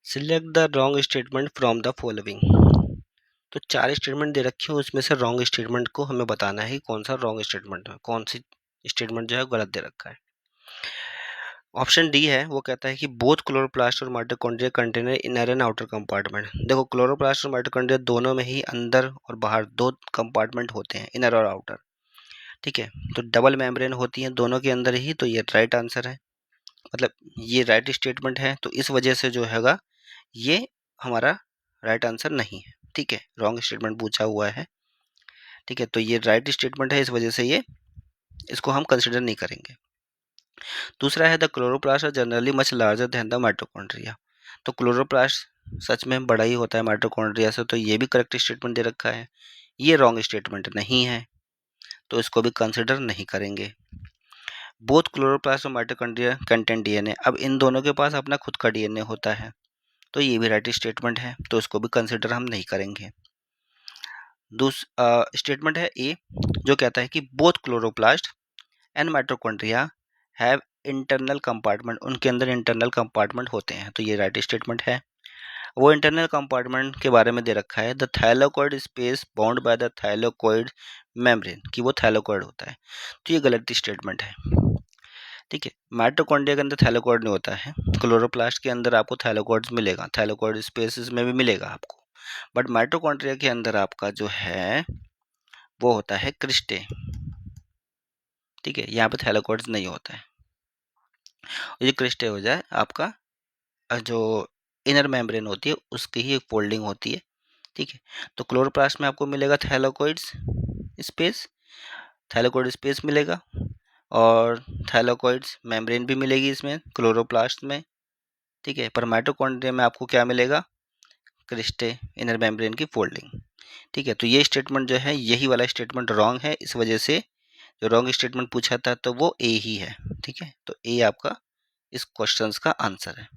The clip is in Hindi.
Select the wrong statement from the following. तो 4 स्टेटमेंट दे रखी है, उसमें से रॉन्ग स्टेटमेंट को हमें बताना है कि कौन सा रॉन्ग स्टेटमेंट है, कौन सी स्टेटमेंट जो है गलत दे रखा है। ऑप्शन डी है, वो कहता है कि बोथ क्लोरोप्लास्ट और mitochondria container inner and outer compartment. देखो क्लोरोप्लास्ट और माइटोकॉन्ड्रिया दोनों में ही अंदर और बाहर दो कंपार्टमेंट होते हैं, इनर और आउटर। ठीक है, तो डबल मेम्ब्रेन होती है दोनों के अंदर ही, तो ये राइट आंसर है, मतलब ये राइट स्टेटमेंट है। तो इस वजह से जो हैगा ये हमारा राइट आंसर नहीं है। ठीक है, रॉन्ग स्टेटमेंट पूछा हुआ है। ठीक है, तो ये राइट स्टेटमेंट है, इस वजह से ये इसको हम कंसिडर नहीं करेंगे। दूसरा है the chloroplast are generally much larger than the mitochondria. तो क्लोरोप्लास्ट सच में बड़ा ही होता है माइटोकॉन्ड्रिया से, तो ये भी करेक्ट स्टेटमेंट दे रखा है। ये रॉन्ग स्टेटमेंट नहीं है, तो इसको भी कंसिडर नहीं करेंगे। बोथ क्लोरोप्लास्ट और माइटोकॉन्ड्रिया कंटेन डीएनए। अब इन दोनों के पास अपना खुद का डीएनए होता है, तो ये भी राइट स्टेटमेंट है, तो इसको भी कंसिडर हम नहीं करेंगे। स्टेटमेंट है ए, जो कहता है कि both chloroplast and mitochondria have internal compartment. उनके अंदर इंटरनल कंपार्टमेंट होते हैं, तो ये राइट स्टेटमेंट है। वो इंटरनल कंपार्टमेंट के बारे में दे रखा है the thylakoid space bound by the thylakoid membrane, कि वो थैलेकोइड होता है, तो ये गलत स्टेटमेंट है। ठीक है, माइटोकॉन्ड्रिया के अंदर थैलेकोइड नहीं होता है, क्लोरोप्लास्ट के अंदर आपको थैलेकोइड्स मिलेगा, थैलेकोइड स्पेसिस में भी मिलेगा आपको, बट माइटोकॉन्ड्रिया के अंदर आपका जो है वो होता है क्रिस्टे। ठीक है, यहाँ पे थैलेकोइड्स नहीं होता है। ये क्रिस्टे हो जाए आपका जो इनर मेम्ब्रेन होती है उसकी ही एक फोल्डिंग होती है। ठीक है, तो क्लोरोप्लास्ट में आपको मिलेगा थैलेकोइड्स स्पेस, थैलेकोइड स्पेस मिलेगा, और थैलेकोइड्स मेम्ब्रेन भी मिलेगी इसमें क्लोरोप्लास्ट में। ठीक है, पर माइटोकॉन्ड्रिया में आपको क्या मिलेगा, क्रिस्टे इनर मेम्ब्रेन की फोल्डिंग। ठीक है, तो ये स्टेटमेंट जो है यही वाला स्टेटमेंट रॉन्ग है, इस वजह से जो रॉन्ग स्टेटमेंट पूछा था तो वो ए ही है। ठीक है, तो ए आपका इस क्वेश्चंस का आंसर है।